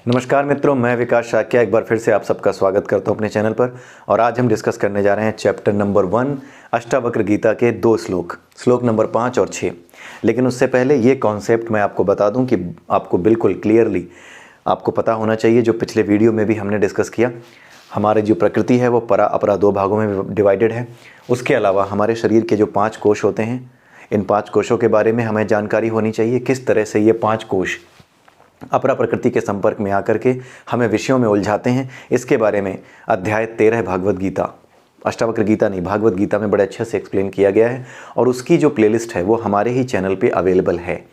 नमस्कार मित्रों, मैं विकास शाक्या एक बार फिर से आप सबका स्वागत करता हूं अपने चैनल पर। और आज हम डिस्कस करने जा रहे हैं चैप्टर नंबर 1 अष्टावक्र गीता के 2 श्लोक नंबर 5 और 6। लेकिन उससे पहले ये कॉन्सेप्ट मैं आपको बता दूं कि आपको बिल्कुल क्लियरली आपको पता होना चाहिए, जो पिछले वीडियो में भी हमने डिस्कस किया। हमारी जो प्रकृति है वो परा अपरा 2 भागों में डिवाइडेड है। उसके अलावा हमारे शरीर के जो 5 कोश होते हैं, इन 5 कोशों के बारे में हमें जानकारी होनी चाहिए। किस तरह से ये 5 कोश अपरा प्रकृति के संपर्क में आकर के हमें विषयों में उलझाते हैं, इसके बारे में अध्याय 13 भागवत गीता, अष्टावक्र गीता नहीं, भागवत गीता में बड़े अच्छे से एक्सप्लेन किया गया है। और उसकी जो प्लेलिस्ट है वो हमारे ही चैनल पे अवेलेबल है।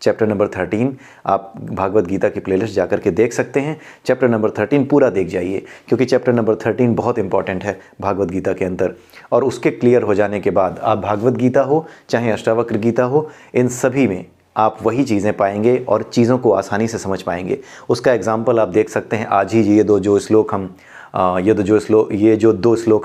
चैप्टर नंबर 13 आप भागवत गीता की प्लेलिस्ट जाकर के देख सकते हैं। चैप्टर नंबर 13 पूरा देख जाइए, क्योंकि चैप्टर नंबर 13 बहुत इंपॉर्टेंट है भागवत गीता के अंदर। और उसके क्लियर हो जाने के बाद आप भागवत गीता हो चाहे अष्टावक्र गीता हो, इन सभी में आप वही चीज़ें पाएंगे और चीज़ों को आसानी से समझ पाएंगे। उसका एग्जाम्पल आप देख सकते हैं। आज ही ये दो श्लोक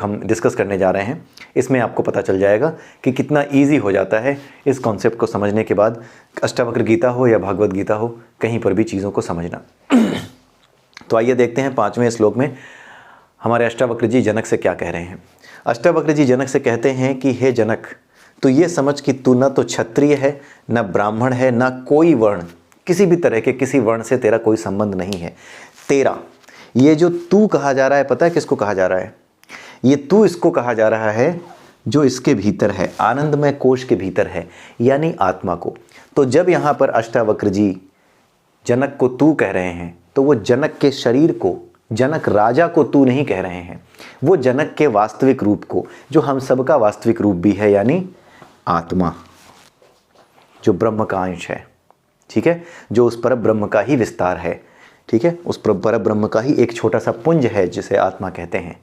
हम डिस्कस करने जा रहे हैं, इसमें आपको पता चल जाएगा कि कितना इजी हो जाता है इस कॉन्सेप्ट को समझने के बाद, अष्टावक्र गीता हो या भागवत गीता हो, कहीं पर भी चीज़ों को समझना। तो आइए देखते हैं 5वें श्लोक में हमारे अष्टावक्र जी जनक से क्या कह रहे हैं। अष्टावक्र जी जनक से कहते हैं कि हे जनक, तो ये समझ कि तू न तो क्षत्रिय है, न ब्राह्मण है, न कोई वर्ण, किसी भी तरह के किसी वर्ण से तेरा कोई संबंध नहीं है। तेरा ये जो तू कहा जा रहा है, पता है किसको कहा जा रहा है? ये तू इसको कहा जा रहा है जो इसके भीतर है, आनंदमय कोश के भीतर है, यानी आत्मा को। तो जब यहाँ पर अष्टावक्र जी जनक को तू कह रहे हैं, तो वो जनक के शरीर को, जनक राजा को तू नहीं कह रहे हैं, वो जनक के वास्तविक रूप को, जो हम सबका वास्तविक रूप भी है, यानी आत्मा, जो ब्रह्म का अंश है। ठीक है, जो उस पर ब्रह्म का ही विस्तार है। ठीक है, उस पर ब्रह्म का ही एक छोटा सा पुंज है जिसे आत्मा कहते हैं।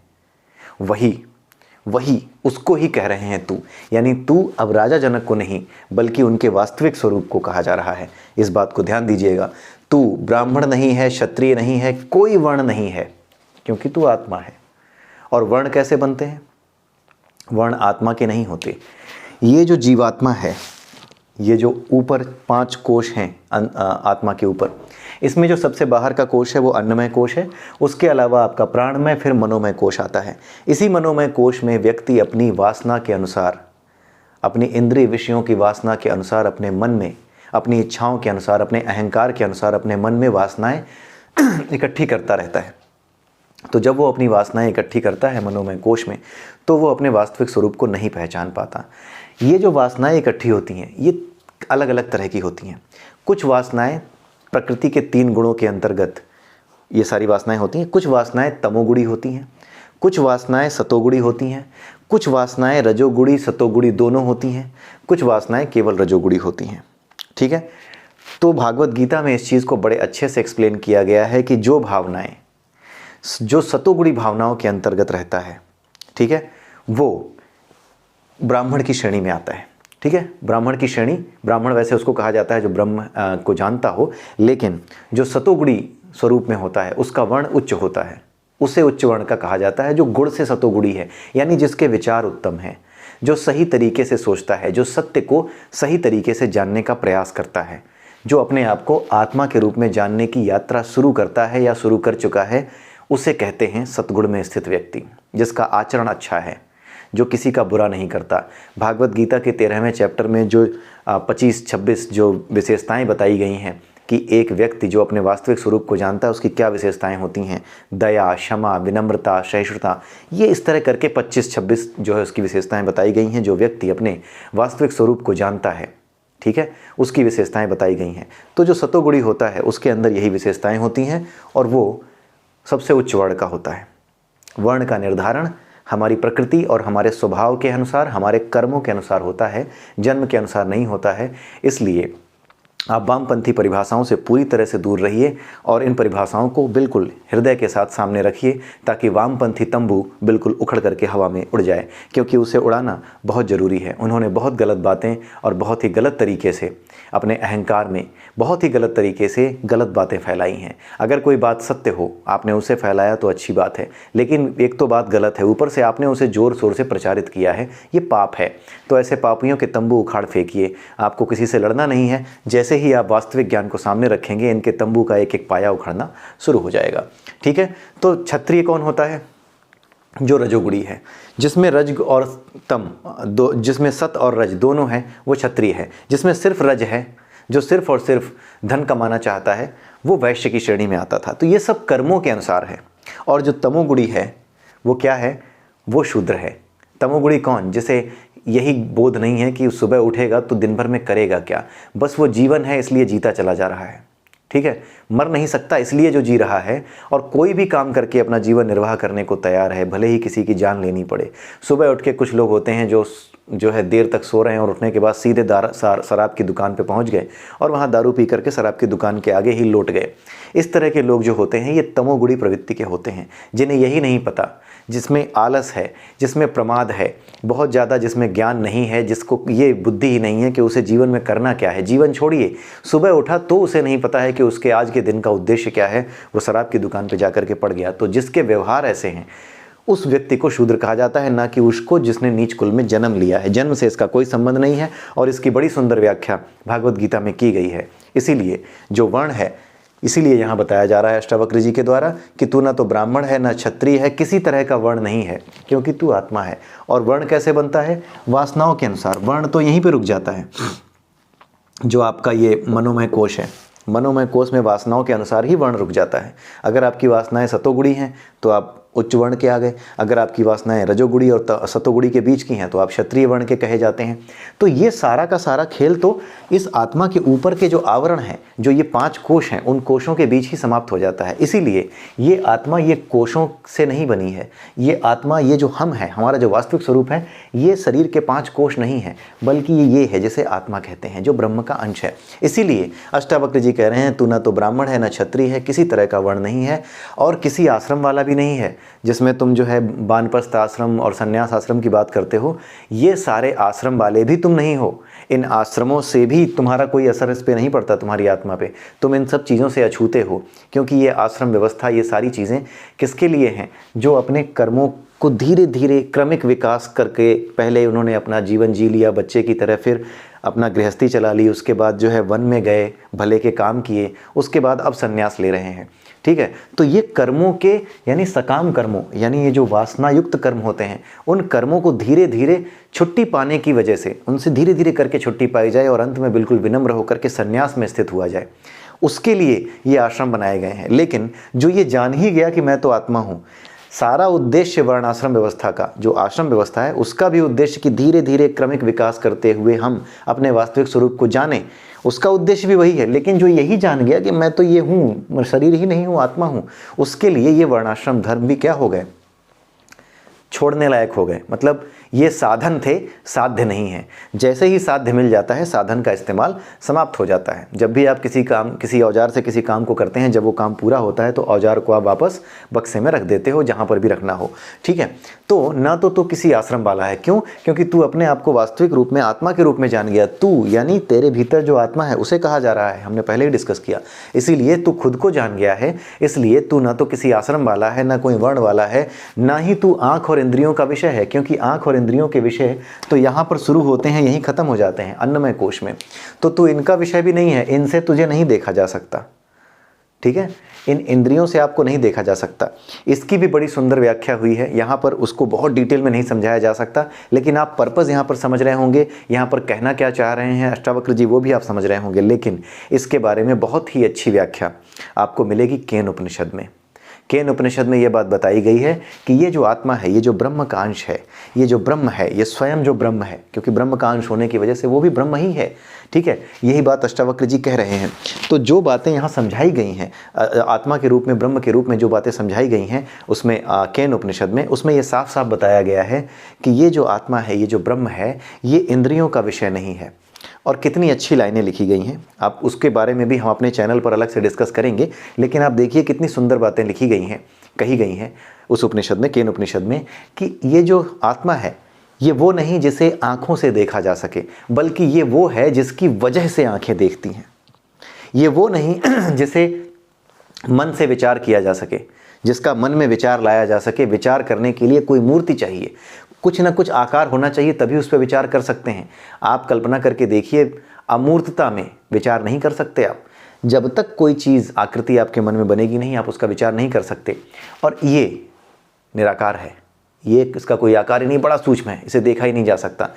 वही उसको ही कह रहे हैं तू, यानी तू अब राजा जनक को नहीं बल्कि उनके वास्तविक स्वरूप को कहा जा रहा है। इस बात को ध्यान दीजिएगा। तू ब्राह्मण नहीं है, क्षत्रिय नहीं है, कोई वर्ण नहीं है, क्योंकि तू आत्मा है। और वर्ण कैसे बनते हैं? वर्ण आत्मा के नहीं होते। ये जो जीवात्मा है, ये जो ऊपर 5 कोश हैं आत्मा के ऊपर, इसमें जो सबसे बाहर का कोश है वो अन्नमय कोश है। उसके अलावा आपका प्राणमय, फिर मनोमय कोश आता है। इसी मनोमय कोश में व्यक्ति अपनी वासना के अनुसार, अपनी इंद्रिय विषयों की वासना के अनुसार, अपने मन में अपनी इच्छाओं के अनुसार, अपने अहंकार के अनुसार अपने मन में वासनाएं इकट्ठी करता रहता है। तो जब वो अपनी वासनाएं इकट्ठी करता है मनोमय कोश में, तो वो अपने वास्तविक स्वरूप को नहीं पहचान पाता। ये जो वासनाएं इकट्ठी होती हैं, ये अलग अलग तरह की होती हैं। कुछ वासनाएं प्रकृति के 3 गुणों के अंतर्गत ये सारी वासनाएं होती हैं। कुछ वासनाएं तमोगुणी होती हैं, कुछ वासनाएं सतोगुणी होती हैं, कुछ वासनाएं रजोगुणी सतोगुणी दोनों होती हैं, कुछ वासनाएं केवल रजोगुणी होती हैं। ठीक है, तो भागवत गीता में इस चीज़ को बड़े अच्छे से एक्सप्लेन किया गया है कि जो भावनाएं, जो सतोगुणी भावनाओं के अंतर्गत रहता है, ठीक है, वो ब्राह्मण की श्रेणी में आता है। ठीक है, ब्राह्मण की श्रेणी, ब्राह्मण वैसे उसको कहा जाता है जो ब्रह्म को जानता हो, लेकिन जो सतोगुणी स्वरूप में होता है उसका वर्ण उच्च होता है, उसे उच्च वर्ण का कहा जाता है। जो गुण से सतोगुणी है, यानी जिसके विचार उत्तम है, जो सही तरीके से सोचता है, जो सत्य को सही तरीके से जानने का प्रयास करता है, जो अपने आप को आत्मा के रूप में जानने की यात्रा शुरू करता है या शुरू कर चुका है, उसे कहते हैं सतगुण में स्थित व्यक्ति, जिसका आचरण अच्छा है, जो किसी का बुरा नहीं करता। भागवत गीता के 13वें चैप्टर में जो 25-26 जो विशेषताएं बताई गई हैं कि एक व्यक्ति जो अपने वास्तविक स्वरूप को जानता है उसकी क्या विशेषताएं होती हैं, दया, क्षमा, विनम्रता, सहिष्णुता, ये इस तरह करके 25-26 जो है उसकी विशेषताएं बताई गई हैं। जो व्यक्ति अपने वास्तविक स्वरूप को जानता है, ठीक है, उसकी विशेषताएं बताई गई हैं। तो जो सतोगुणी होता है उसके अंदर यही विशेषताएं होती हैं और वो सबसे उच्च वर्ण का होता है। वर्ण का निर्धारण हमारी प्रकृति और हमारे स्वभाव के अनुसार, हमारे कर्मों के अनुसार होता है, जन्म के अनुसार नहीं होता है। इसलिए आप वामपंथी परिभाषाओं से पूरी तरह से दूर रहिए और इन परिभाषाओं को बिल्कुल हृदय के साथ सामने रखिए, ताकि वामपंथी तंबू बिल्कुल उखड़ करके हवा में उड़ जाए, क्योंकि उसे उड़ाना बहुत ज़रूरी है। उन्होंने बहुत गलत बातें और बहुत ही गलत तरीके से अपने अहंकार में बहुत ही गलत तरीके से गलत बातें फैलाई हैं। अगर कोई बात सत्य हो, आपने उसे फैलाया तो अच्छी बात है, लेकिन एक तो बात गलत है, ऊपर से आपने उसे ज़ोर शोर से प्रचारित किया है, ये पाप है। तो ऐसे पापियों के तंबू उखाड़ फेंकिए। आपको किसी से लड़ना नहीं है, जैसे जैसे ही आप वास्तविक ज्ञान को सामने रखेंगे, इनके तंबू का एक एक पाया उखड़ना शुरू हो जाएगा। ठीक है, तो क्षत्रिय कौन होता है? जो रजोगुणी है, जिसमें रज और तम दो, जिसमें सत और रज दोनों हैं, वो क्षत्रिय है। जिसमें सिर्फ रज है, जो सिर्फ और सिर्फ धन कमाना चाहता है, वो वैश्य की श्रेणी में आता था। तो ये सब कर्मों के अनुसार है। और जो तमोगुणी है वो क्या है? वो शूद्र है। तमोगुणी कौन? जिसे यही बोध नहीं है कि सुबह उठेगा तो दिन भर में करेगा क्या, बस वो जीवन है इसलिए जीता चला जा रहा है। ठीक है, मर नहीं सकता इसलिए जो जी रहा है, और कोई भी काम करके अपना जीवन निर्वाह करने को तैयार है, भले ही किसी की जान लेनी पड़े। सुबह उठ के कुछ लोग होते हैं जो है देर तक सो रहे हैं और उठने के बाद सीधे शराब की दुकान पे पहुंच गए और वहां दारू पी करके शराब की दुकान के आगे ही लौट गए। इस तरह के लोग जो होते हैं ये तमोगुणी प्रवृत्ति के होते हैं, जिन्हें यही नहीं पता, जिसमें आलस है, जिसमें प्रमाद है बहुत ज़्यादा, जिसमें ज्ञान नहीं है, जिसको ये बुद्धि ही नहीं है कि उसे जीवन में करना क्या है। जीवन छोड़िए, सुबह उठा तो उसे नहीं पता है कि उसके आज के दिन का उद्देश्य क्या है, वो शराब की दुकान पर जाकर के पड़ गया। तो जिसके व्यवहार ऐसे हैं उस व्यक्ति को शूद्र कहा जाता है, ना कि उसको जिसने नीच कुल में जन्म लिया है। जन्म से इसका कोई संबंध नहीं है और इसकी बड़ी सुंदर व्याख्या भागवत गीता में की गई है। इसीलिए जो वर्ण है, इसीलिए यहाँ बताया जा रहा है अष्टावक्र जी के द्वारा कि तू ना तो ब्राह्मण है ना क्षत्रिय है, किसी तरह का वर्ण नहीं है, क्योंकि तू आत्मा है। और वर्ण कैसे बनता है? वासनाओं के अनुसार। वर्ण तो यहीं पे रुक जाता है। जो आपका ये मनोमय कोश है, मनोमय कोश में वासनाओं के अनुसार ही वर्ण रुक जाता है। अगर आपकी वासनाएं सतोगुणी हैं तो आप उच्च वर्ण के आ गए, अगर आपकी वासनाएं रजोगुणी और सतोगुणी के बीच की हैं तो आप क्षत्रिय वर्ण के कहे जाते हैं। तो ये सारा का सारा खेल तो इस आत्मा के ऊपर के जो आवरण हैं, जो ये 5 कोश हैं, उन कोशों के बीच ही समाप्त हो जाता है। इसीलिए ये आत्मा ये कोशों से नहीं बनी है। ये आत्मा, ये जो हम है, हमारा जो वास्तविक स्वरूप है, ये शरीर के 5 कोश नहीं है, बल्कि ये है जिसे आत्मा कहते हैं, जो ब्रह्म का अंश है। इसीलिए अष्टावक्र जी कह रहे हैं तू ना तो ब्राह्मण है ना क्षत्रिय है, किसी तरह का वर्ण नहीं है और किसी आश्रम वाला भी नहीं है। जिसमें तुम जो है वानप्रस्थ आश्रम और संन्यास आश्रम की बात करते हो, ये सारे आश्रम वाले भी तुम नहीं हो। इन आश्रमों से भी तुम्हारा कोई असर इस पे नहीं पड़ता, तुम्हारी आत्मा पे। तुम इन सब चीज़ों से अछूते हो, क्योंकि ये आश्रम व्यवस्था, ये सारी चीज़ें किसके लिए हैं? जो अपने कर्मों को धीरे धीरे क्रमिक विकास करके, पहले उन्होंने अपना जीवन जी लिया बच्चे की तरह, फिर अपना गृहस्थी चला ली, उसके बाद जो है वन में गए, भले के काम किए, उसके बाद अब संन्यास ले रहे हैं। ठीक है, तो ये कर्मों के यानी सकाम कर्मों, यानी ये जो वासना युक्त कर्म होते हैं, उन कर्मों को धीरे धीरे छुट्टी पाने की वजह से, उनसे धीरे धीरे करके छुट्टी पाई जाए और अंत में बिल्कुल विनम्र होकर के संन्यास में स्थित हुआ जाए, उसके लिए ये आश्रम बनाए गए हैं। लेकिन जो ये जान ही गया कि मैं तो आत्मा हूँ, सारा उद्देश्य वर्णाश्रम व्यवस्था का, जो आश्रम व्यवस्था है, उसका भी उद्देश्य कि धीरे धीरे क्रमिक विकास करते हुए हम अपने वास्तविक स्वरूप को जानें, उसका उद्देश्य भी वही है। लेकिन जो यही जान गया कि मैं तो ये हूँ, शरीर ही नहीं हूँ, आत्मा हूँ, उसके लिए ये वर्णाश्रम धर्म भी क्या हो गए? छोड़ने लायक हो गए। मतलब ये साधन थे, साध्य नहीं है। जैसे ही साध्य मिल जाता है, साधन का इस्तेमाल समाप्त हो जाता है। जब भी आप किसी औजार से किसी काम को करते हैं, जब वो काम पूरा होता है तो औजार को आप वापस बक्से में रख देते हो, जहाँ पर भी रखना हो। ठीक है, तो ना तो किसी आश्रम वाला है। क्यों? क्योंकि तू अपने आप को वास्तविक रूप में आत्मा के रूप में जान गया। तू यानी तेरे भीतर जो आत्मा है उसे कहा जा रहा है, हमने पहले ही डिस्कस किया। इसीलिए तू खुद को जान गया है, इसलिए तू ना तो किसी आश्रम वाला है, ना कोई वर्ण वाला है, ना ही तू आँख और इंद्रियों का विषय है। क्योंकि आँख और इंद्रियों के विषय तो यहाँ पर शुरू होते हैं, यहीं खत्म हो जाते हैं अन्नमय कोश में। तो तू इनका विषय भी नहीं है, इनसे तुझे नहीं देखा जा सकता। ठीक है, इन इंद्रियों से आपको नहीं देखा जा सकता। इसकी भी बड़ी सुंदर व्याख्या हुई है, यहाँ पर उसको बहुत डिटेल में नहीं समझाया जा सकता, लेकिन आप पर्पस यहाँ पर समझ रहे होंगे, यहाँ पर कहना क्या चाह रहे हैं अष्टावक्र जी वो भी आप समझ रहे होंगे। लेकिन इसके बारे में बहुत ही अच्छी व्याख्या आपको मिलेगी केन उपनिषद में। केन उपनिषद में ये बात बताई गई है कि ये जो आत्मा है, ये जो ब्रह्म का अंश है, ये जो ब्रह्म है, ये स्वयं जो ब्रह्म है, क्योंकि ब्रह्म का अंश होने की वजह से वो भी ब्रह्म ही है। ठीक है, यही बात अष्टावक्र जी कह रहे हैं। तो जो बातें यहाँ समझाई गई हैं आत्मा के रूप में, ब्रह्म के रूप में जो बातें समझाई गई हैं उसमें केन उपनिषद में, उसमें ये साफ साफ बताया गया है कि ये जो आत्मा है, ये जो ब्रह्म है, ये इंद्रियों का विषय नहीं है। और कितनी अच्छी लाइनें लिखी गई हैं, आप उसके बारे में भी हम अपने चैनल पर अलग से डिस्कस करेंगे। लेकिन आप देखिए कितनी सुंदर बातें लिखी गई हैं, कही गई हैं उस उपनिषद में, केन उपनिषद में, कि ये जो आत्मा है ये वो नहीं जिसे आँखों से देखा जा सके, बल्कि ये वो है जिसकी वजह से आँखें देखती हैं। ये वो नहीं जिसे मन से विचार किया जा सके, जिसका मन में विचार लाया जा सके। विचार करने के लिए कोई मूर्ति चाहिए, कुछ ना कुछ आकार होना चाहिए, तभी उस पर विचार कर सकते हैं। आप कल्पना करके देखिए, अमूर्तता में विचार नहीं कर सकते आप। जब तक कोई चीज़ आकृति आपके मन में बनेगी नहीं, आप उसका विचार नहीं कर सकते। और ये निराकार है, ये इसका कोई आकार ही नहीं, बड़ा सूक्ष्म है, इसे देखा ही नहीं जा सकता।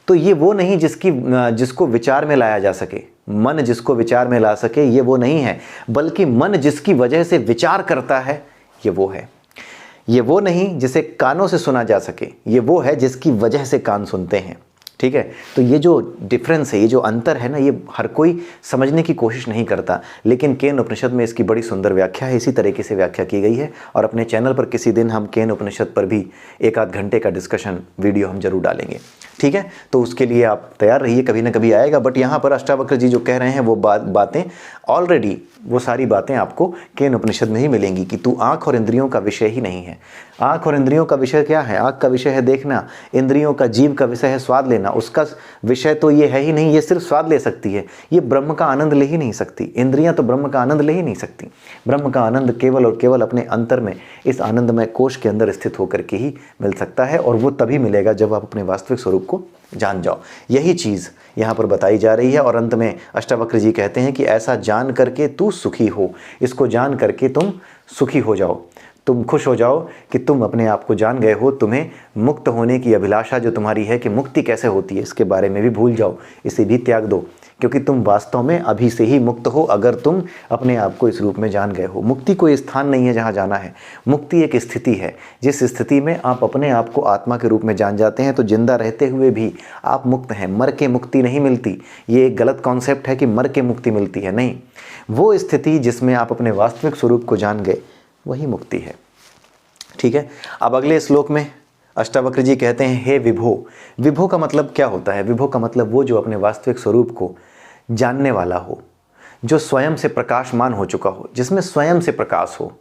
तो ये वो नहीं जिसको विचार में लाया जा सके, मन जिसको विचार में ला सके, ये वो नहीं है, बल्कि मन जिसकी वजह से विचार करता है, ये वो है। ये वो नहीं जिसे कानों से सुना जा सके, ये वो है जिसकी वजह से कान सुनते हैं। ठीक है, तो ये जो डिफरेंस है, ये जो अंतर है ना, ये हर कोई समझने की कोशिश नहीं करता, लेकिन केन उपनिषद में इसकी बड़ी सुंदर व्याख्या है, इसी तरीके से व्याख्या की गई है। और अपने चैनल पर किसी दिन हम केन उपनिषद पर भी 1-8 घंटे का डिस्कशन वीडियो हम जरूर डालेंगे। ठीक है, तो उसके लिए आप तैयार रहिए, कभी ना कभी आएगा। बट यहाँ पर अष्टावक्र जी जो कह रहे हैं वो बातें ऑलरेडी, वो सारी बातें आपको केन उपनिषद में ही मिलेंगी कि तू आँख और इंद्रियों का विषय ही नहीं है। आँख और इंद्रियों का विषय क्या है? आँख का विषय है देखना, इंद्रियों का, जीव का विषय है स्वाद लेना। उसका विषय तो ये है ही नहीं, ये सिर्फ स्वाद ले सकती है, ये ब्रह्म का आनंद ले ही नहीं सकती। इंद्रियां तो ब्रह्म का आनंद ले ही नहीं सकती। ब्रह्म का आनंद केवल और केवल अपने अंतर में, इस आनंदमय कोश के अंदर स्थित होकर के ही मिल सकता है, और वो तभी मिलेगा जब आप अपने वास्तविक स्वरूप को जान जाओ। यही चीज़ यहाँ पर बताई जा रही है। और अंत में अष्टावक्र जी कहते हैं कि ऐसा जान करके तू सुखी हो, इसको जान करके तुम सुखी हो जाओ, तुम खुश हो जाओ कि तुम अपने आप को जान गए हो। तुम्हें मुक्त होने की अभिलाषा जो तुम्हारी है कि मुक्ति कैसे होती है, इसके बारे में भी भूल जाओ, इसे भी त्याग दो, क्योंकि तुम वास्तव में अभी से ही मुक्त हो अगर तुम अपने आप को इस रूप में जान गए हो। मुक्ति कोई स्थान नहीं है जहाँ जाना है, मुक्ति एक स्थिति है। जिस स्थिति में आप अपने आप को आत्मा के रूप में जान जाते हैं तो जिंदा रहते हुए भी आप मुक्त हैं। मर के मुक्ति नहीं मिलती, ये एक गलत कॉन्सेप्ट है कि मर के मुक्ति मिलती है, नहीं। वो स्थिति जिसमें आप अपने वास्तविक स्वरूप को जान गए, वही मुक्ति है। ठीक है, अब अगले श्लोक में अष्टावक्र जी कहते हैं, हे विभो। विभो का मतलब क्या होता है? विभो का मतलब वो जो अपने वास्तविक स्वरूप को जानने वाला हो, जो स्वयं से प्रकाशमान हो चुका हो, जिसमें स्वयं से प्रकाश हो।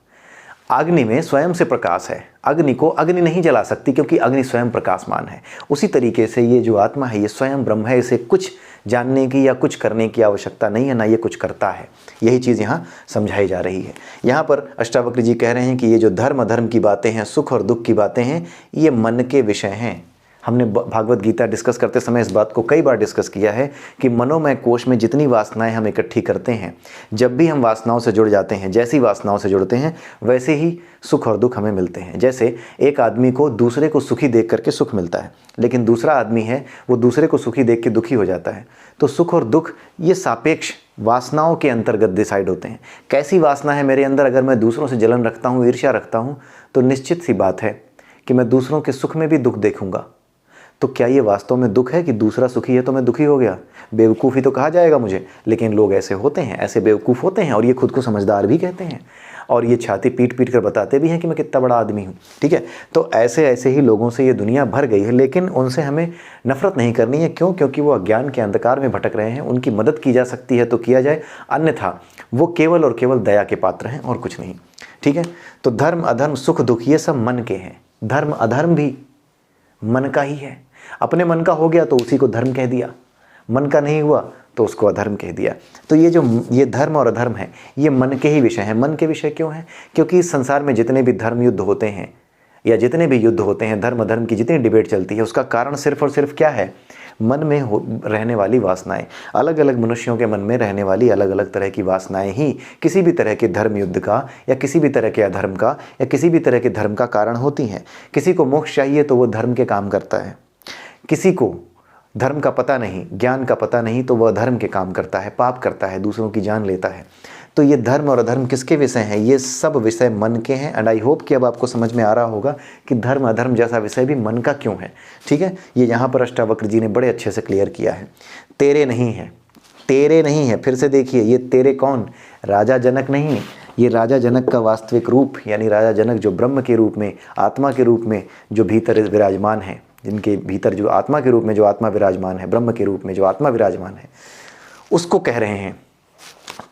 अग्नि में स्वयं से प्रकाश है, अग्नि को अग्नि नहीं जला सकती क्योंकि अग्नि स्वयं प्रकाशमान है। उसी तरीके से ये जो आत्मा है, ये स्वयं ब्रह्म है, इसे कुछ जानने की या कुछ करने की आवश्यकता नहीं है, ना ये कुछ करता है। यही चीज़ यहाँ समझाई जा रही है। यहाँ पर अष्टावक्र जी कह रहे हैं कि ये जो धर्म अधर्म की बातें हैं, सुख और दुख की बातें हैं, ये मन के विषय हैं। हमने भागवत गीता डिस्कस करते समय इस बात को कई बार डिस्कस किया है कि मनोमय कोश में जितनी वासनाएं हम इकट्ठी करते हैं, जब भी हम वासनाओं से जुड़ जाते हैं, जैसी वासनाओं से जुड़ते हैं वैसे ही सुख और दुख हमें मिलते हैं। जैसे एक आदमी को दूसरे को सुखी देख करके सुख मिलता है, लेकिन दूसरा आदमी है वो दूसरे को सुखी देख के दुखी हो जाता है। तो सुख और दुख ये सापेक्ष वासनाओं के अंतर्गत डिसाइड होते हैं। कैसी वासना है मेरे अंदर? अगर मैं दूसरों से जलन रखता हूँ, ईर्ष्या रखता हूँ, तो निश्चित सी बात है कि मैं दूसरों के सुख में भी दुख देखूंगा। तो क्या ये वास्तव में दुख है कि दूसरा सुखी है तो मैं दुखी हो गया? बेवकूफ़ी तो कहा जाएगा मुझे, लेकिन लोग ऐसे होते हैं, ऐसे बेवकूफ़ होते हैं, और ये खुद को समझदार भी कहते हैं, और ये छाती पीट पीट कर बताते भी हैं कि मैं कितना बड़ा आदमी हूँ। ठीक है, तो ऐसे ही लोगों से ये दुनिया भर गई है, लेकिन उनसे हमें नफरत नहीं करनी है। क्यों? क्योंकि वो अज्ञान के अंधकार में भटक रहे हैं। उनकी मदद की जा सकती है तो किया जाए, अन्यथा वो केवल और केवल दया के पात्र हैं और कुछ नहीं। ठीक है, तो धर्म अधर्म सुख दुख ये सब मन के हैं। धर्म अधर्म भी मन का ही है। अपने मन का हो गया तो उसी को धर्म कह दिया, मन का नहीं हुआ तो उसको अधर्म कह दिया। तो ये धर्म और अधर्म है, ये मन के ही विषय हैं। मन के विषय क्यों हैं? क्योंकि इस संसार में जितने भी धर्म युद्ध होते हैं या जितने भी युद्ध होते हैं, धर्म अधर्म की जितनी डिबेट चलती है, उसका कारण सिर्फ और सिर्फ क्या है? मन में रहने वाली वासनाएं। अलग अलग मनुष्यों के मन में रहने वाली अलग अलग तरह की वासनाएं ही किसी भी तरह के धर्म युद्ध का या किसी भी तरह के अधर्म का या किसी भी तरह के धर्म का कारण होती हैं। किसी को मोक्ष चाहिए तो वो धर्म के काम करता है, किसी को धर्म का पता नहीं, ज्ञान का पता नहीं, तो वह धर्म के काम करता है, पाप करता है, दूसरों की जान लेता है। तो ये धर्म और अधर्म किसके विषय हैं? ये सब विषय मन के हैं। एंड आई होप कि अब आपको समझ में आ रहा होगा कि धर्म अधर्म जैसा विषय भी मन का क्यों है। ठीक है, ये यहाँ पर अष्टावक्र जी ने बड़े अच्छे से क्लियर किया है। तेरे नहीं है, तेरे नहीं है। फिर से देखिए, ये तेरे कौन? राजा जनक नहीं, ये राजा जनक का वास्तविक रूप, यानी राजा जनक जो ब्रह्म के रूप में, आत्मा के रूप में जो भीतर विराजमान है, जिनके भीतर जो आत्मा के रूप में जो आत्मा विराजमान है, ब्रह्म के रूप में जो आत्मा विराजमान है, उसको कह रहे हैं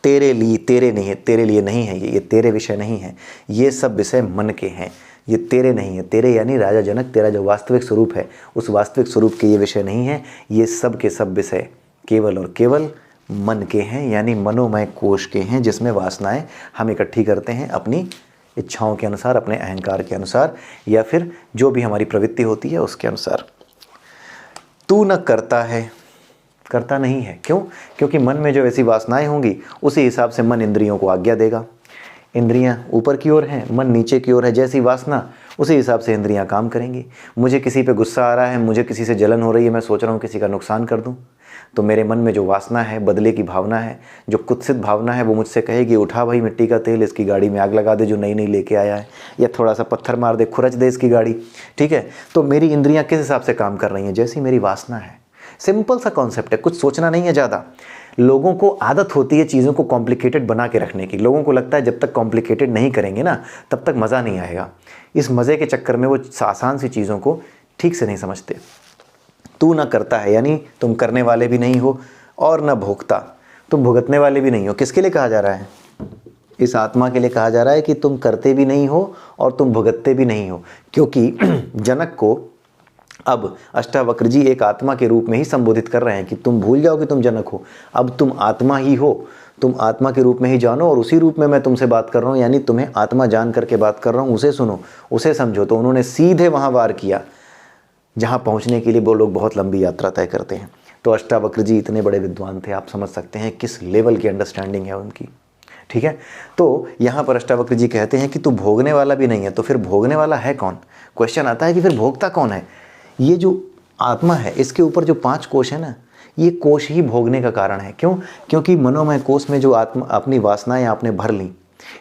तेरे लिए। तेरे नहीं है, तेरे लिए नहीं है, ये तेरे विषय नहीं है। ये सब विषय मन के हैं, ये तेरे नहीं है। तेरे यानी राजा जनक, तेरा जो वास्तविक स्वरूप है, उस वास्तविक स्वरूप के ये विषय नहीं है। ये सब के सब विषय केवल और केवल मन के हैं, यानी मनोमय कोश के हैं, जिसमें वासनाएं हम इकट्ठी करते हैं अपनी इच्छाओं के अनुसार, अपने अहंकार के अनुसार, या फिर जो भी हमारी प्रवृत्ति होती है उसके अनुसार। तू न करता है करता नहीं है। क्यों? क्योंकि मन में जो ऐसी वासनाएं होंगी उसी हिसाब से मन इंद्रियों को आज्ञा देगा। इंद्रियां ऊपर की ओर हैं, मन नीचे की ओर है, जैसी वासना उसी हिसाब से इंद्रियां काम करेंगी। मुझे किसी पे गुस्सा आ रहा है, मुझे किसी से जलन हो रही है, मैं सोच रहा हूँ किसी का नुकसान कर दूँ, तो मेरे मन में जो वासना है, बदले की भावना है, जो कुत्सित भावना है, वो मुझसे कहेगी उठा भाई मिट्टी का तेल, इसकी गाड़ी में आग लगा दे जो नई नई लेके आया है, या थोड़ा सा पत्थर मार दे, खुरच दे इसकी गाड़ी। ठीक है, तो मेरी इंद्रियां किस हिसाब से काम कर रही हैं? जैसी मेरी वासना है। सिंपल सा कॉन्सेप्ट है, कुछ सोचना नहीं है ज़्यादा। लोगों को आदत होती है चीज़ों को कॉम्प्लिकेटेड बना के रखने की। लोगों को लगता है जब तक कॉम्प्लिकेटेड नहीं करेंगे ना तब तक मज़ा नहीं आएगा। इस मज़े के चक्कर में वो आसान सी चीज़ों को ठीक से नहीं समझते। तू ना करता है यानी तुम करने वाले भी नहीं हो, और ना भोगता, तुम भुगतने वाले भी नहीं हो। किसके लिए कहा जा रहा है? इस आत्मा के लिए कहा जा रहा है कि तुम करते भी नहीं हो और तुम भुगतते भी नहीं हो। क्योंकि जनक को अब अष्टावक्र जी एक आत्मा के रूप में ही संबोधित कर रहे हैं कि तुम भूल जाओ कि तुम जनक हो, अब तुम आत्मा ही हो, तुम आत्मा के रूप में ही जानो और उसी रूप में मैं तुमसे बात कर रहा हूँ, यानी तुम्हें आत्मा जान करके बात कर रहा हूँ, उसे सुनो, उसे समझो। तो उन्होंने सीधे वहाँ वार किया जहाँ पहुँचने के लिए वो लोग बहुत लंबी यात्रा तय करते हैं। तो अष्टावक्र जी इतने बड़े विद्वान थे, आप समझ सकते हैं किस लेवल की अंडरस्टैंडिंग है उनकी। ठीक है, तो यहाँ पर अष्टावक्र जी कहते हैं कि तू भोगने वाला भी नहीं है, तो फिर भोगने वाला है कौन? क्वेश्चन आता है कि फिर भोगता कौन है? ये जो आत्मा है, इसके ऊपर जो 5 कोश है ना, ये कोश ही भोगने का कारण है। क्यों? क्योंकि मनोमय कोश में जो आत्मा अपनी वासनाएं आपने भर ली,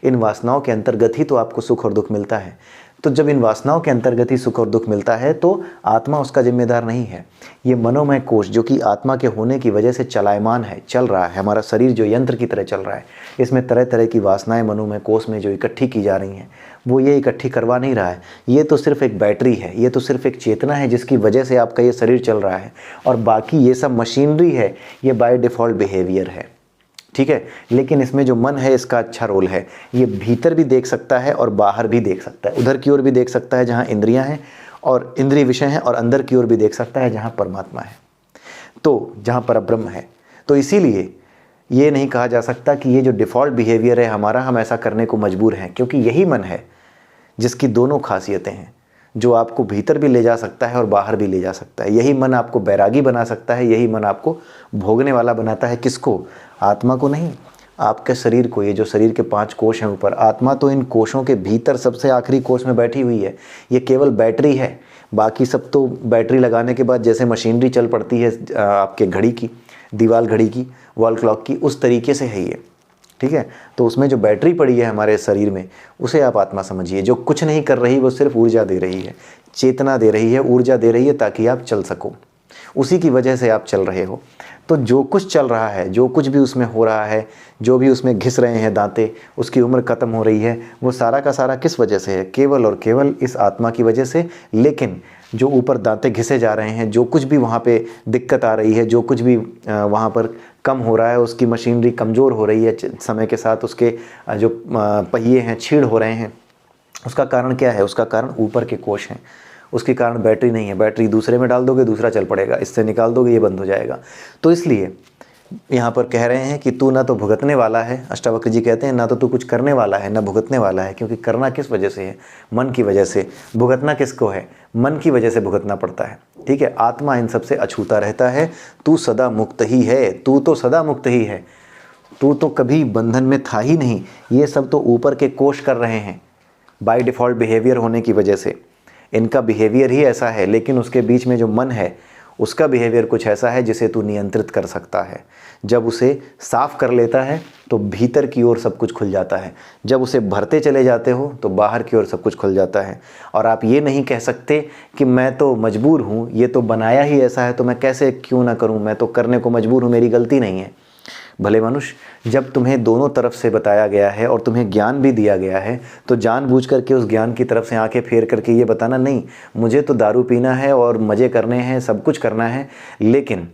इन वासनाओं के अंतर्गत ही तो आपको सुख और दुख मिलता है। तो जब इन वासनाओं के अंतर्गत ही सुख और दुख मिलता है तो आत्मा उसका जिम्मेदार नहीं है। ये मनोमय कोश जो कि आत्मा के होने की वजह से चलायमान है, चल रहा है, हमारा शरीर जो यंत्र की तरह चल रहा है, इसमें तरह तरह की वासनाएं मनोमय कोश में जो इकट्ठी की जा रही हैं, वो ये इकट्ठी करवा नहीं रहा है। ये तो सिर्फ एक बैटरी है, ये तो सिर्फ एक चेतना है जिसकी वजह से आपका ये शरीर चल रहा है, और बाकी ये सब मशीनरी है, ये बाय डिफ़ॉल्ट बिहेवियर है। ठीक है, लेकिन इसमें जो मन है इसका अच्छा रोल है। ये भीतर भी देख सकता है और बाहर भी देख सकता है, उधर की ओर भी देख सकता है जहाँ इंद्रियां हैं और इंद्रिय विषय हैं, और अंदर की ओर भी देख सकता है जहाँ परमात्मा है, तो जहाँ परब्रह्म है। तो इसीलिए ये नहीं कहा जा सकता कि ये जो डिफ़ॉल्ट बिहेवियर है हमारा, हम ऐसा करने को मजबूर हैं, क्योंकि यही मन है जिसकी दोनों खासियतें हैं, जो आपको भीतर भी ले जा सकता है और बाहर भी ले जा सकता है। यही मन आपको बैरागी बना सकता है, यही मन आपको भोगने वाला बनाता है। किसको? आत्मा को नहीं, आपके शरीर को। ये जो शरीर के 5 कोश हैं ऊपर, आत्मा तो इन कोशों के भीतर सबसे आखिरी कोश में बैठी हुई है। ये केवल बैटरी है, बाकी सब तो बैटरी लगाने के बाद जैसे मशीनरी चल पड़ती है आपके घड़ी की, दीवार घड़ी की, वॉल क्लॉक की, उस तरीके से है ये। ठीक है, तो उसमें जो बैटरी पड़ी है हमारे शरीर में, उसे आप आत्मा समझिए। जो कुछ नहीं कर रही, वो सिर्फ ऊर्जा दे रही है, चेतना दे रही है, ऊर्जा दे रही है ताकि आप चल सको, उसी की वजह से आप चल रहे हो। तो जो कुछ चल रहा है, जो कुछ भी उसमें हो रहा है, जो भी उसमें घिस रहे हैं दांते, उसकी उम्र ख़त्म हो रही है, वो सारा का सारा किस वजह से है? केवल और केवल इस आत्मा की वजह से। लेकिन जो ऊपर दांते घिसे जा रहे हैं, जो कुछ भी वहाँ पे दिक्कत आ रही है, जो कुछ भी वहाँ पर कम हो रहा है, उसकी मशीनरी कमज़ोर हो रही है समय के साथ, उसके जो पहिए हैं छीड़ हो रहे हैं, उसका कारण क्या है? उसका कारण ऊपर के कोश हैं, उसके कारण बैटरी नहीं है। बैटरी दूसरे में डाल दोगे, दूसरा चल पड़ेगा, इससे निकाल दोगे, ये बंद हो जाएगा। तो इसलिए यहाँ पर कह रहे हैं कि तू ना तो भुगतने वाला है, अष्टावक्र जी कहते हैं, ना तो तू कुछ करने वाला है, ना भुगतने वाला है। क्योंकि करना किस वजह से है? मन की वजह से। भुगतना किसको है? मन की वजह से भुगतना पड़ता है। ठीक है, आत्मा इन सबसे अछूता रहता है। तू सदा मुक्त ही है, तू तो सदा मुक्त ही है, तू तो कभी बंधन में था ही नहीं। ये सब तो ऊपर के कोश कर रहे हैं बाय डिफ़ॉल्ट बिहेवियर होने की वजह से। इनका बिहेवियर ही ऐसा है, लेकिन उसके बीच में जो मन है उसका बिहेवियर कुछ ऐसा है जिसे तू नियंत्रित कर सकता है। जब उसे साफ कर लेता है तो भीतर की ओर सब कुछ खुल जाता है, जब उसे भरते चले जाते हो तो बाहर की ओर सब कुछ खुल जाता है। और आप ये नहीं कह सकते कि मैं तो मजबूर हूँ, ये तो बनाया ही ऐसा है तो मैं कैसे क्यों ना करूँ, मैं तो करने को मजबूर हूँ, मेरी गलती नहीं है। भले मनुष्य, जब तुम्हें दोनों तरफ से बताया गया है और तुम्हें ज्ञान भी दिया गया है, तो जानबूझ करके उस ज्ञान की तरफ से आंखें फेर करके ये बताना नहीं, मुझे तो दारू पीना है और मज़े करने हैं, सब कुछ करना है, लेकिन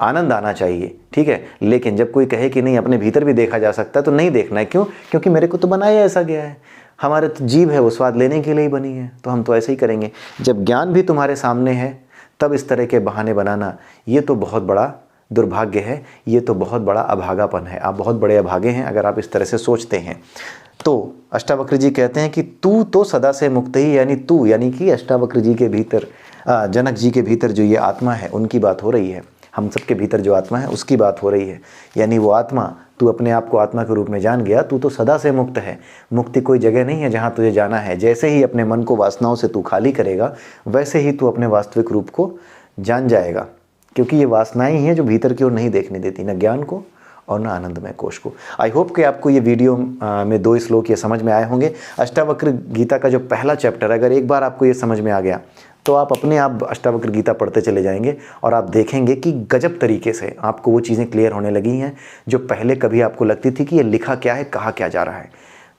आनंद आना चाहिए। ठीक है, लेकिन जब कोई कहे कि नहीं अपने भीतर भी देखा जा सकता है, तो नहीं देखना है। क्यों? क्योंकि मेरे को तो बनाया ऐसा गया है, हमारे तो जीभ है वो स्वाद लेने के लिए ही बनी है, तो हम तो ऐसे ही करेंगे। जब ज्ञान भी तुम्हारे सामने है तब इस तरह के बहाने बनाना, ये तो बहुत बड़ा दुर्भाग्य है, ये तो बहुत बड़ा अभागापन है। आप बहुत बड़े अभागे हैं अगर आप इस तरह से सोचते हैं। तो अष्टावक्र जी कहते हैं कि तू तो सदा से मुक्त ही, यानी तू, यानी कि अष्टावक्र जी के भीतर, जनक जी के भीतर जो ये आत्मा है उनकी बात हो रही है। हम सबके भीतर जो आत्मा है उसकी बात हो रही है। यानी वो आत्मा, तू अपने आप को आत्मा के रूप में जान गया, तू तो सदा से मुक्त है। मुक्ति कोई जगह नहीं है जहाँ तुझे जाना है। जैसे ही अपने मन को वासनाओं से तू खाली करेगा, वैसे ही तू अपने वास्तविक रूप को जान जाएगा। क्योंकि ये वासनाएं ही हैं जो भीतर की ओर नहीं देखने देती, न ज्ञान को और न आनंदमय कोश को। आई होप कि आपको ये वीडियो में 2 श्लोक ये समझ में आए होंगे। अष्टावक्र गीता का जो पहला चैप्टर, अगर एक बार आपको ये समझ में आ गया तो आप अपने आप अष्टावक्र गीता पढ़ते चले जाएंगे और आप देखेंगे कि गजब तरीके से आपको वो चीज़ें क्लियर होने लगी हैं जो पहले कभी आपको लगती थी कि ये लिखा क्या है, कहा क्या जा रहा है।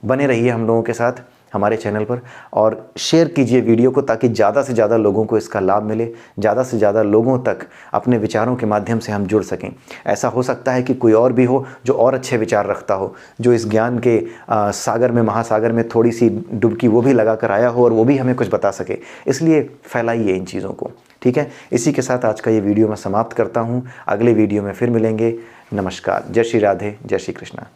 बने रहिए हम लोगों के साथ हमारे चैनल पर और शेयर कीजिए वीडियो को, ताकि ज़्यादा से ज़्यादा लोगों को इसका लाभ मिले, ज़्यादा से ज़्यादा लोगों तक अपने विचारों के माध्यम से हम जुड़ सकें। ऐसा हो सकता है कि कोई और भी हो जो और अच्छे विचार रखता हो, जो इस ज्ञान के सागर में, महासागर में थोड़ी सी डुबकी वो भी लगा कर आया हो और वो भी हमें कुछ बता सके। इसलिए फैलाइए इन चीज़ों को, ठीक है। इसी के साथ आज का ये वीडियो मैं समाप्त करता हूँ। अगले वीडियो में फिर मिलेंगे। नमस्कार। जय श्री राधे, जय श्री कृष्णा।